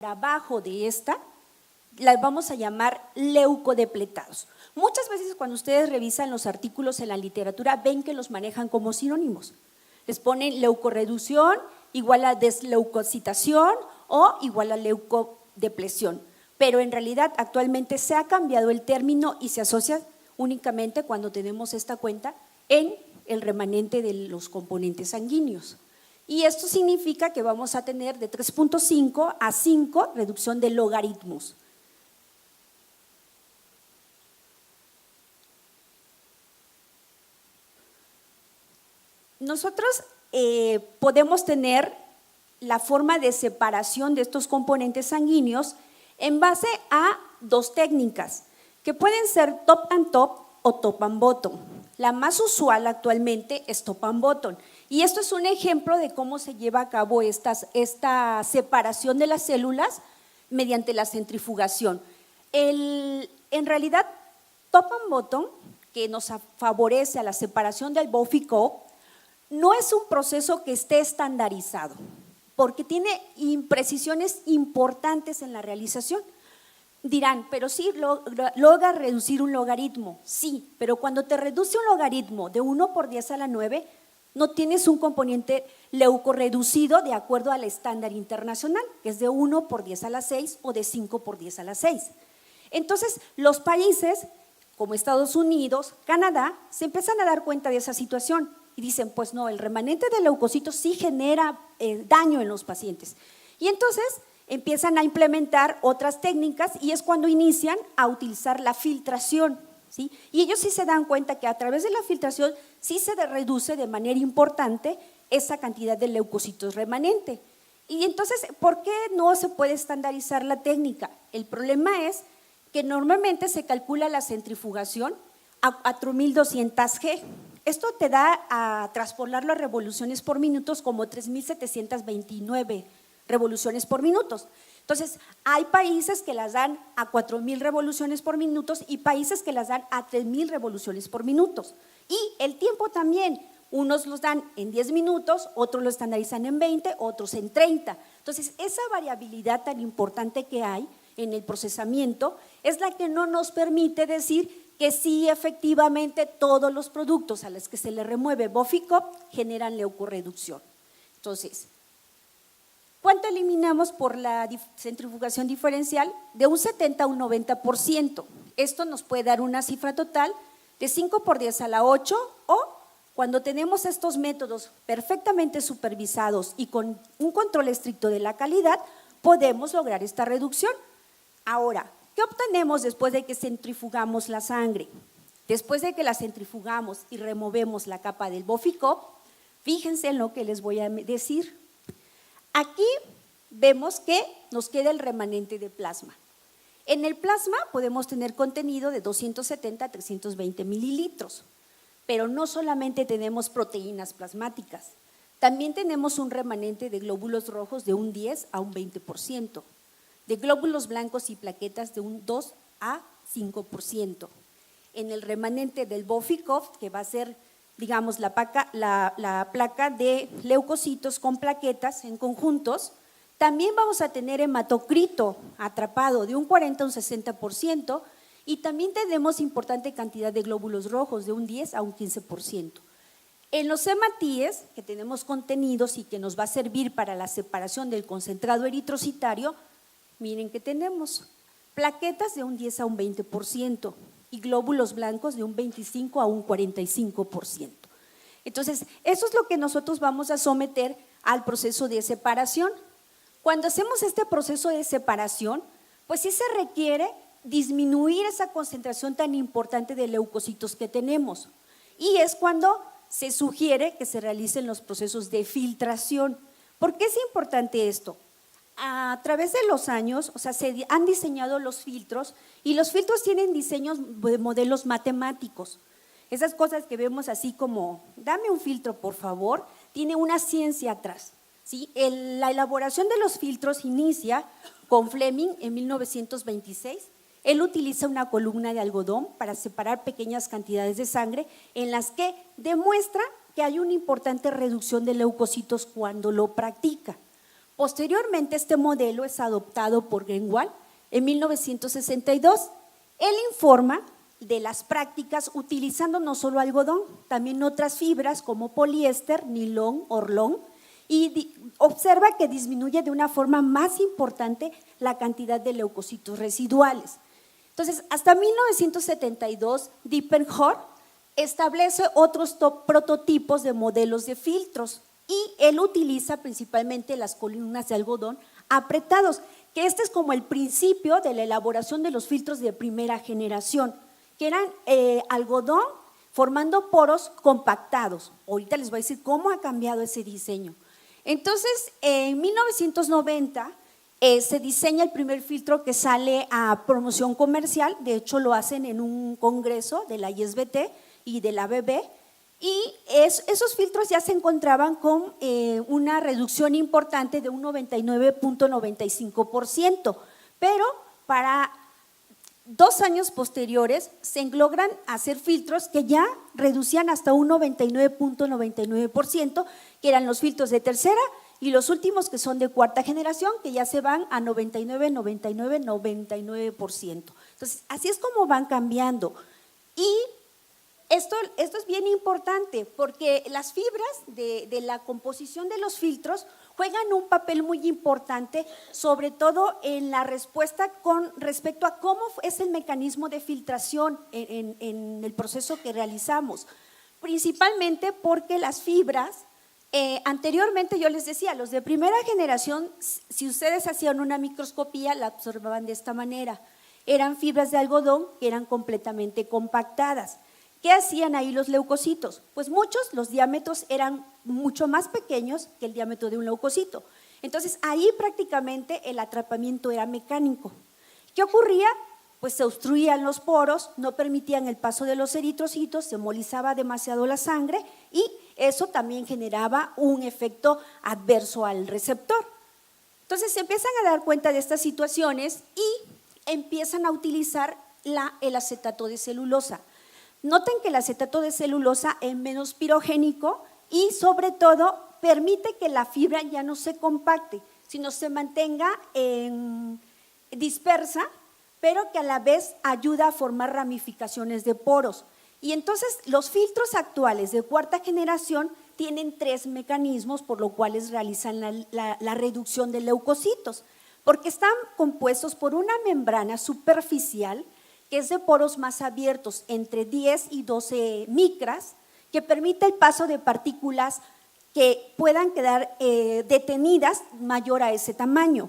abajo de esta, las vamos a llamar leucodepletados. Muchas veces cuando ustedes revisan los artículos en la literatura ven que los manejan como sinónimos. Les ponen leucorreducción igual a desleucocitación o igual a leucodepresión. Pero en realidad actualmente se ha cambiado el término y se asocia únicamente cuando tenemos esta cuenta en el remanente de los componentes sanguíneos. Y esto significa que vamos a tener de 3.5 a 5 reducción de logaritmos. Nosotros podemos tener la forma de separación de estos componentes sanguíneos en base a dos técnicas, que pueden ser top and top o top and bottom. La más usual actualmente es top and bottom, y esto es un ejemplo de cómo se lleva a cabo esta separación de las células mediante la centrifugación. En realidad, top and bottom, que nos favorece a la separación del Buffy-Cobb, no es un proceso que esté estandarizado, porque tiene imprecisiones importantes en la realización. Dirán, pero sí logra reducir un logaritmo. Sí, pero cuando te reduce un logaritmo de 1 por 10 a la 9, no tienes un componente leucorreducido de acuerdo al estándar internacional, que es de 1 por 10 a la 6 o de 5 por 10 a la 6. Entonces, los países como Estados Unidos, Canadá, se empiezan a dar cuenta de esa situación y dicen, pues no, el remanente de leucocitos sí genera daño en los pacientes. Y entonces empiezan a implementar otras técnicas y es cuando inician a utilizar la filtración, ¿sí? Y ellos sí se dan cuenta que a través de la filtración sí se reduce de manera importante esa cantidad de leucocitos remanente. Y entonces, ¿por qué no se puede estandarizar la técnica? El problema es que normalmente se calcula la centrifugación a 4200 G. Esto te da a traspolar las revoluciones por minutos como 3729 revoluciones por minutos. Entonces, hay países que las dan a 4000 revoluciones por minutos y países que las dan a 3000 revoluciones por minutos. Y el tiempo también, unos los dan en 10 minutos, otros lo estandarizan en 20, otros en 30. Entonces, esa variabilidad tan importante que hay en el procesamiento es la que no nos permite decir que sí, efectivamente, todos los productos a los que se le remueve Buffy-Cobb generan leucorreducción. Entonces, ¿cuánto eliminamos por la centrifugación diferencial? De un 70 a un 90%. Esto nos puede dar una cifra total de 5 por 10 a la 8 o cuando tenemos estos métodos perfectamente supervisados y con un control estricto de la calidad, podemos lograr esta reducción. Ahora, ¿qué obtenemos después de que centrifugamos la sangre? Después de que la centrifugamos y removemos la capa del Buffy-Cobb, fíjense en lo que les voy a decir. Aquí vemos que nos queda el remanente de plasma. En el plasma podemos tener contenido de 270 a 320 mililitros, pero no solamente tenemos proteínas plasmáticas, también tenemos un remanente de glóbulos rojos de un 10 a un 20%, de glóbulos blancos y plaquetas de un 2 a 5%. En el remanente del Buffy-Cobb, que va a ser, digamos, la placa de leucocitos con plaquetas en conjuntos, también vamos a tener hematocrito atrapado de un 40 a un 60% y también tenemos importante cantidad de glóbulos rojos de un 10 a un 15%. En los hematíes, que tenemos contenidos y que nos va a servir para la separación del concentrado eritrocitario, miren que tenemos plaquetas de un 10 a un 20% y glóbulos blancos de un 25 a un 45%. Entonces, eso es lo que nosotros vamos a someter al proceso de separación. Cuando hacemos este proceso de separación, pues sí se requiere disminuir esa concentración tan importante de leucocitos que tenemos. Y es cuando se sugiere que se realicen los procesos de filtración. ¿Por qué es importante esto? A través de los años, o sea, se han diseñado los filtros y los filtros tienen diseños de modelos matemáticos. Esas cosas que vemos así como, dame un filtro por favor, tiene una ciencia atrás, ¿sí? La elaboración de los filtros inicia con Fleming en 1926. Él utiliza una columna de algodón para separar pequeñas cantidades de sangre en las que demuestra que hay una importante reducción de leucocitos cuando lo practica. Posteriormente, este modelo es adoptado por Greenwald en 1962. Él informa de las prácticas utilizando no solo algodón, también otras fibras como poliéster, nilón, orlón, y observa que disminuye de una forma más importante la cantidad de leucocitos residuales. Entonces, hasta 1972, Diepenhorst establece otros prototipos de modelos de filtros y él utiliza principalmente las columnas de algodón apretados, que este es como el principio de la elaboración de los filtros de primera generación, que eran algodón formando poros compactados. Ahorita les voy a decir cómo ha cambiado ese diseño. Entonces, en 1990 se diseña el primer filtro que sale a promoción comercial. De hecho, lo hacen en un congreso de la ISBT y de la BB, y esos filtros ya se encontraban con una reducción importante de un 99.95%, pero para 2 años posteriores se logran hacer filtros que ya reducían hasta un 99.99%, que eran los filtros de tercera, y los últimos que son de cuarta generación, que ya se van a 99, 99, 99%. Entonces, así es como van cambiando. Y esto es bien importante porque las fibras de la composición de los filtros juegan un papel muy importante, sobre todo en la respuesta con respecto a cómo es el mecanismo de filtración en el proceso que realizamos. Principalmente porque las fibras, anteriormente yo les decía, los de primera generación, si ustedes hacían una microscopía, la observaban de esta manera. Eran fibras de algodón que eran completamente compactadas. ¿Qué hacían ahí los leucocitos? Pues los diámetros eran mucho más pequeños que el diámetro de un leucocito. Entonces, ahí prácticamente el atrapamiento era mecánico. ¿Qué ocurría? Pues se obstruían los poros, no permitían el paso de los eritrocitos, se embolizaba demasiado la sangre y eso también generaba un efecto adverso al receptor. Entonces, se empiezan a dar cuenta de estas situaciones y empiezan a utilizar el acetato de celulosa. Noten que el acetato de celulosa es menos pirogénico y sobre todo permite que la fibra ya no se compacte, sino se mantenga dispersa, pero que a la vez ayuda a formar ramificaciones de poros. Y entonces los filtros actuales de cuarta generación tienen 3 mecanismos por los cuales realizan la reducción de leucocitos, porque están compuestos por una membrana superficial que es de poros más abiertos, entre 10 y 12 micras, que permite el paso de partículas que puedan quedar detenidas mayor a ese tamaño.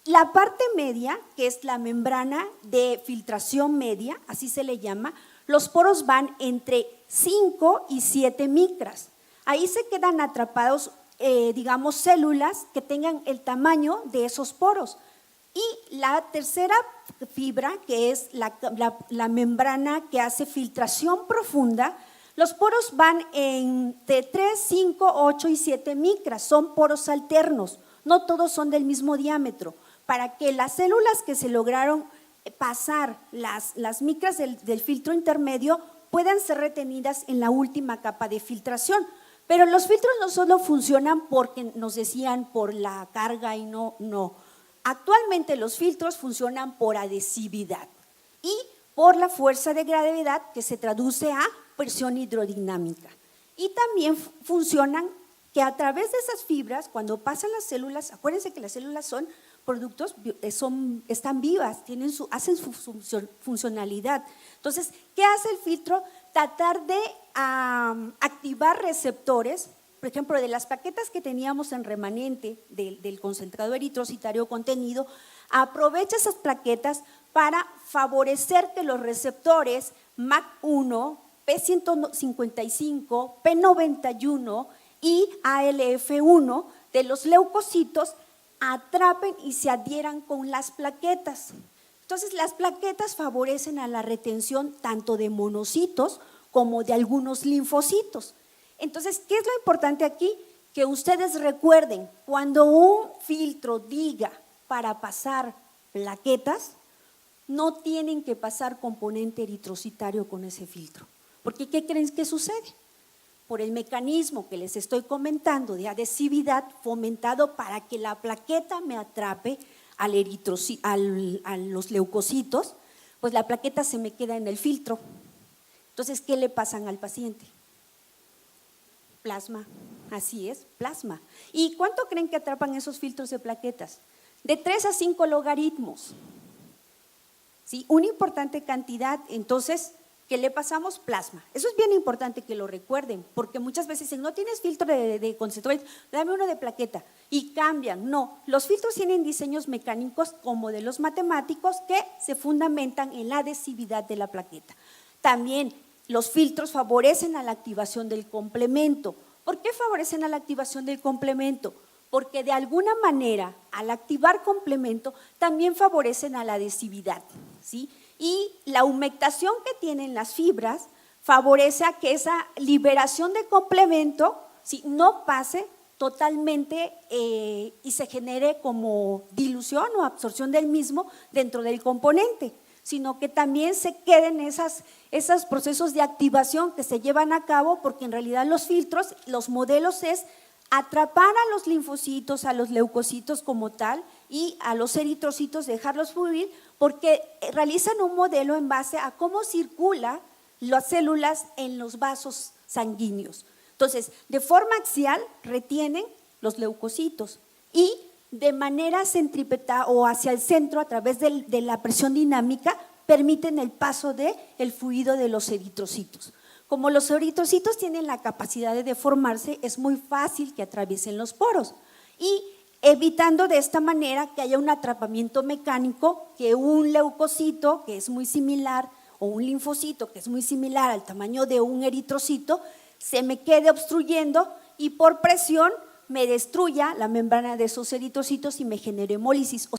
La parte media, que es la membrana de filtración media, así se le llama, los poros van entre 5 y 7 micras. Ahí se quedan atrapados, digamos, células que tengan el tamaño de esos poros. Y la tercera fibra, que es la membrana que hace filtración profunda, los poros van entre 3, 5, 8 y 7 micras, son poros alternos, no todos son del mismo diámetro, para que las células que se lograron pasar las micras del filtro intermedio puedan ser retenidas en la última capa de filtración. Pero los filtros no solo funcionan porque nos decían por la carga y no. Actualmente los filtros funcionan por adhesividad y por la fuerza de gravedad que se traduce a presión hidrodinámica. Y también funcionan que a través de esas fibras, cuando pasan las células, acuérdense que las células son productos, están vivas, hacen su funcionalidad. Entonces, ¿qué hace el filtro? Tratar de activar receptores. Por ejemplo, de las plaquetas que teníamos en remanente del concentrado eritrocitario contenido, aprovecha esas plaquetas para favorecer que los receptores MAC1, P155, P91 y ALF1 de los leucocitos atrapen y se adhieran con las plaquetas. Entonces, las plaquetas favorecen a la retención tanto de monocitos como de algunos linfocitos. Entonces, ¿qué es lo importante aquí? Que ustedes recuerden, cuando un filtro diga para pasar plaquetas, no tienen que pasar componente eritrocitario con ese filtro. Porque ¿qué creen que sucede? por el mecanismo que les estoy comentando de adhesividad fomentado para que la plaqueta me atrape a los leucocitos, pues la plaqueta se me queda en el filtro. Entonces, ¿qué le pasan al paciente? Plasma, así es, plasma. ¿Y cuánto creen que atrapan esos filtros de plaquetas? De 3 a 5 logaritmos. ¿Sí? Una importante cantidad. Entonces, ¿qué le pasamos? Plasma. Eso es bien importante que lo recuerden, porque muchas veces dicen, no tienes filtro de concentrado, dame uno de plaqueta, y cambian. No, los filtros tienen diseños mecánicos como de los matemáticos que se fundamentan en la adhesividad de la plaqueta. También los filtros favorecen a la activación del complemento. ¿Por qué favorecen a la activación del complemento? Porque de alguna manera, al activar complemento, también favorecen a la adhesividad, ¿sí? Y la humectación que tienen las fibras favorece a que esa liberación de complemento, ¿sí?, no pase totalmente y se genere como dilución o absorción del mismo dentro del componente, sino que también se queden esos procesos de activación que se llevan a cabo, porque en realidad los filtros, los modelos es atrapar a los linfocitos, a los leucocitos como tal y a los eritrocitos, dejarlos fluir, porque realizan un modelo en base a cómo circulan las células en los vasos sanguíneos. Entonces, de forma axial retienen los leucocitos y de manera centrípeta o hacia el centro a través de la presión dinámica permiten el paso del fluido de los eritrocitos. Como los eritrocitos tienen la capacidad de deformarse, es muy fácil que atraviesen los poros y evitando de esta manera que haya un atrapamiento mecánico, que un leucocito que es muy similar o un linfocito que es muy similar al tamaño de un eritrocito se me quede obstruyendo y por presión me destruya la membrana de esos eritrocitos y me genere hemólisis.